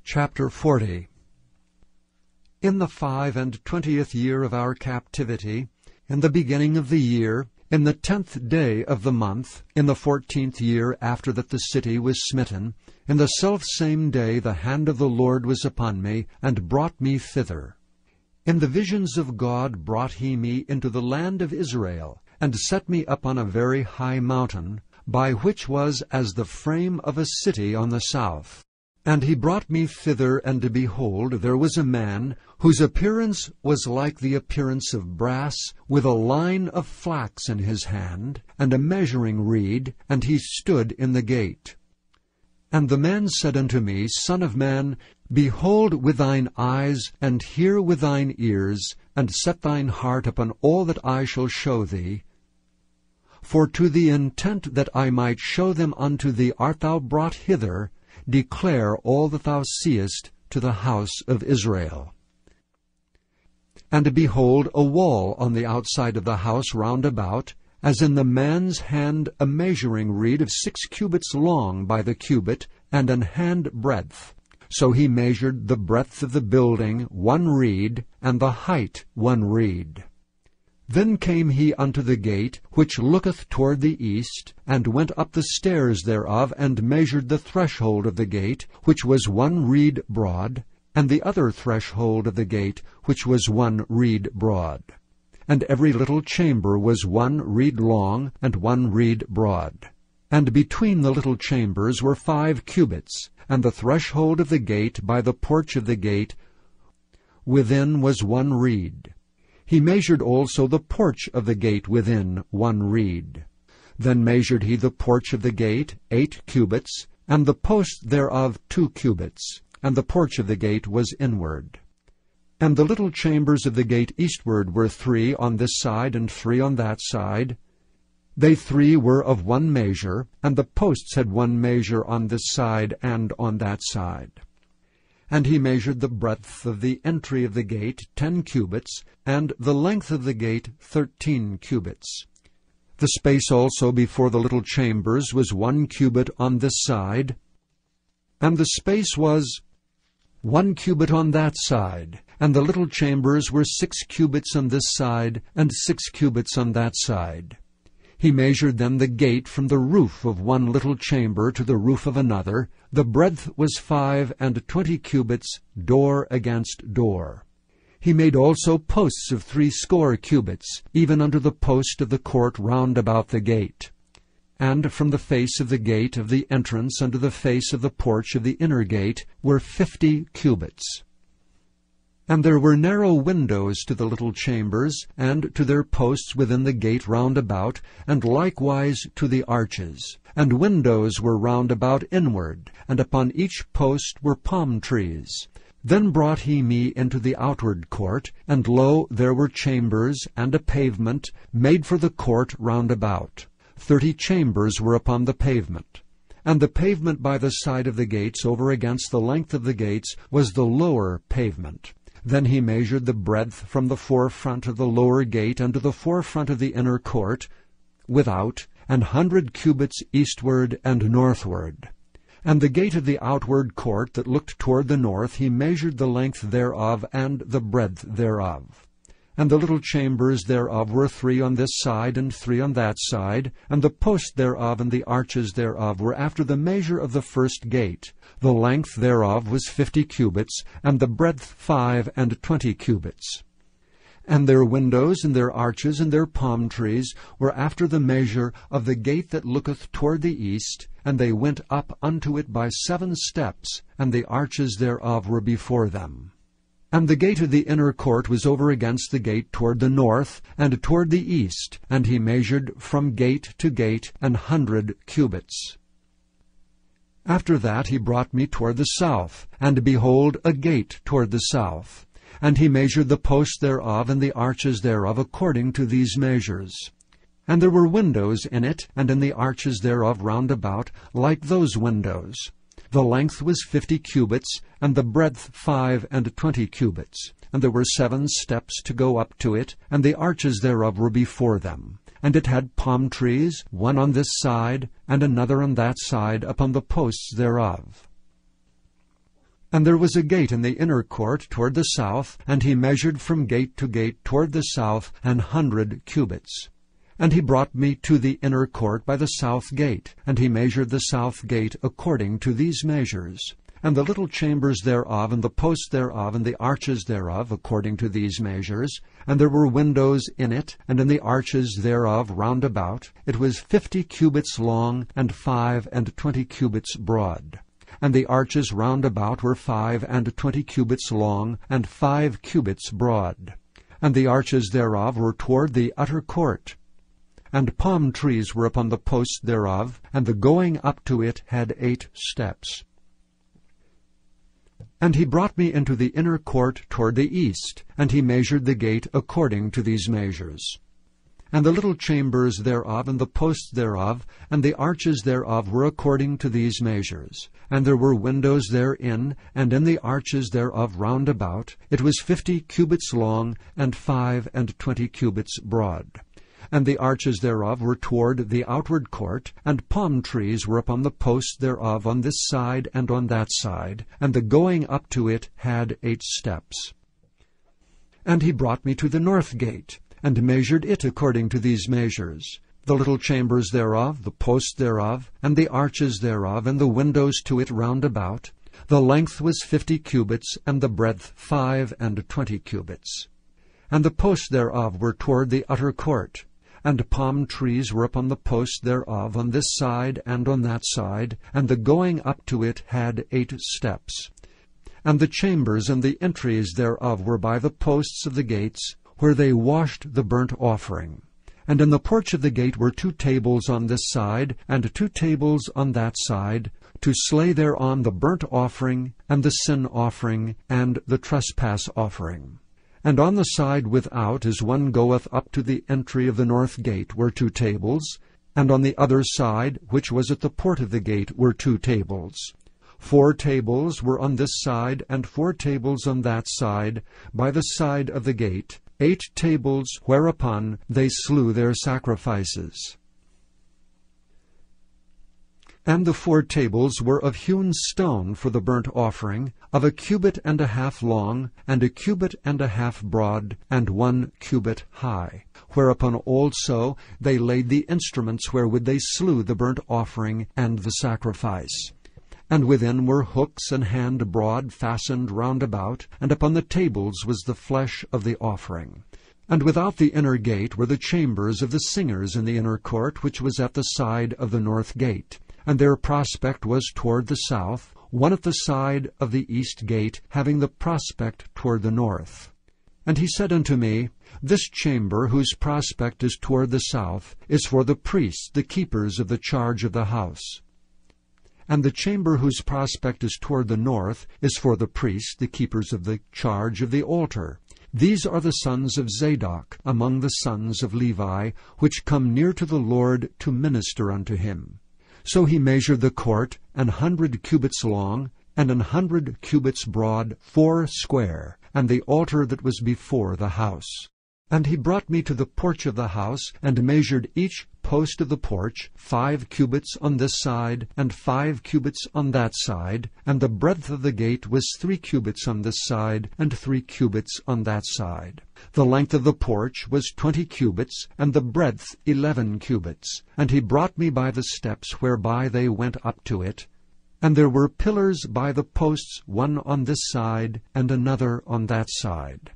Chapter 40. In the 25th year of our captivity, in the beginning of the year, in the 10th day of the month, in the 14th year after that the city was smitten, in the selfsame day the hand of the Lord was upon me, and brought me thither. In the visions of God brought he me into the land of Israel, and set me up on a very high mountain, by which was as the frame of a city on the south. And he brought me thither, and behold, there was a man, whose appearance was like the appearance of brass, with a line of flax in his hand, and a measuring reed, and he stood in the gate. And the man said unto me, Son of man, behold with thine eyes, and hear with thine ears, and set thine heart upon all that I shall show thee. For to the intent that I might show them unto thee art thou brought hither, declare all that thou seest to the house of Israel. And behold, a wall on the outside of the house round about, as in the man's hand a measuring reed of 6 cubits long by the cubit, and an hand breadth. So he measured the breadth of the building 1 reed, and the height 1 reed. Then came he unto the gate, which looketh toward the east, and went up the stairs thereof, and measured the threshold of the gate, which was 1 reed broad, and the other threshold of the gate, which was 1 reed broad. And every little chamber was 1 reed long, and 1 reed broad. And between the little chambers were 5 cubits, and the threshold of the gate by the porch of the gate within was 1 reed. He measured also the porch of the gate within 1 reed. Then measured he the porch of the gate 8 cubits, and the post thereof 2 cubits, and the porch of the gate was inward. And the little chambers of the gate eastward were 3 on this side and 3 on that side. They 3 were of 1 measure, and the posts had 1 measure on this side and on that side. And he measured the breadth of the entry of the gate 10 cubits, and the length of the gate 13 cubits. The space also before the little chambers was 1 cubit on this side, and the space was 1 cubit on that side, and the little chambers were 6 cubits on this side, and 6 cubits on that side. He measured then the gate from the roof of 1 little chamber to the roof of another. The breadth was 25 cubits, door against door. He made also posts of 60 cubits, even unto the post of the court round about the gate. And from the face of the gate of the entrance unto the face of the porch of the inner gate were 50 cubits. And there were narrow windows to the little chambers, and to their posts within the gate round about, and likewise to the arches. And windows were round about inward, and upon each post were palm trees. Then brought he me into the outward court, and lo, there were chambers, and a pavement, made for the court round about. 30 chambers were upon the pavement. And the pavement by the side of the gates over against the length of the gates was the lower pavement. Then he measured the breadth from the forefront of the lower gate unto the forefront of the inner court, without, 100 cubits eastward and northward. And the gate of the outward court that looked toward the north, he measured the length thereof and the breadth thereof. And the little chambers thereof were 3 on this side and 3 on that side, and the posts thereof and the arches thereof were after the measure of the first gate. The length thereof was 50 cubits, and the breadth 25 cubits. And their windows and their arches and their palm trees were after the measure of the gate that looketh toward the east, and they went up unto it by 7 steps, and the arches thereof were before them. And the gate of the inner court was over against the gate toward the north, and toward the east, and he measured from gate to gate 100 cubits. After that he brought me toward the south, and behold, a gate toward the south. And he measured the posts thereof and the arches thereof according to these measures. And there were windows in it, and in the arches thereof round about, like those windows. The length was 50 cubits, and the breadth 25 cubits. And there were 7 steps to go up to it, and the arches thereof were before them. And it had palm trees, one on this side, and another on that side, upon the posts thereof. And there was a gate in the inner court toward the south, and he measured from gate to gate toward the south 100 cubits. And he brought me to the inner court by the south gate, and he measured the south gate according to these measures, and the little chambers thereof, and the posts thereof, and the arches thereof, according to these measures. And there were windows in it, and in the arches thereof round about. It was 50 cubits long, and 25 cubits broad. And the arches round about were 25 cubits long, and 5 cubits broad. And the arches thereof were toward the utter court. And palm trees were upon the posts thereof, and the going up to it had 8 steps. And he brought me into the inner court toward the east, and he measured the gate according to these measures. And the little chambers thereof, and the posts thereof, and the arches thereof were according to these measures. And there were windows therein, and in the arches thereof round about. It was 50 cubits long, and 25 cubits broad. And the arches thereof were toward the outward court, and palm trees were upon the posts thereof on this side and on that side, and the going up to it had 8 steps. And he brought me to the north gate, and measured it according to these measures. The little chambers thereof, the posts thereof, and the arches thereof, and the windows to it round about. The length was 50 cubits, and the breadth 25 cubits. And the posts thereof were toward the utter court. And palm trees were upon the posts thereof on this side and on that side, and the going up to it had 8 steps. And the chambers and the entries thereof were by the posts of the gates, where they washed the burnt offering. And in the porch of the gate were 2 tables on this side, and 2 tables on that side, to slay thereon the burnt offering, and the sin offering, and the trespass offering. And on the side without, as one goeth up to the entry of the north gate, were 2 tables, and on the other side, which was at the port of the gate, were 2 tables. 4 tables were on this side, and 4 tables on that side, by the side of the gate, 8 tables whereupon they slew their sacrifices. And the 4 tables were of hewn stone for the burnt offering, of 1.5 cubits long, and 1.5 cubits broad, and 1 cubit high. Whereupon also they laid the instruments wherewith they slew the burnt offering and the sacrifice. And within were hooks an hand broad fastened round about, and upon the tables was the flesh of the offering. And without the inner gate were the chambers of the singers in the inner court, which was at the side of the north gate. And their prospect was toward the south, one at the side of the east gate, having the prospect toward the north. And he said unto me, This chamber, whose prospect is toward the south, is for the priests, the keepers of the charge of the house. And the chamber whose prospect is toward the north is for the priests, the keepers of the charge of the altar. These are the sons of Zadok, among the sons of Levi, which come near to the Lord to minister unto him. So he measured the court 100 cubits long, and 100 cubits broad, 4 square, and the altar that was before the house. And he brought me to the porch of the house, and measured each post of the porch, 5 cubits on this side, and 5 cubits on that side, and the breadth of the gate was 3 cubits on this side, and 3 cubits on that side. The length of the porch was 20 cubits, and the breadth 11 cubits. And he brought me by the steps whereby they went up to it. And there were pillars by the posts, one on this side, and another on that side.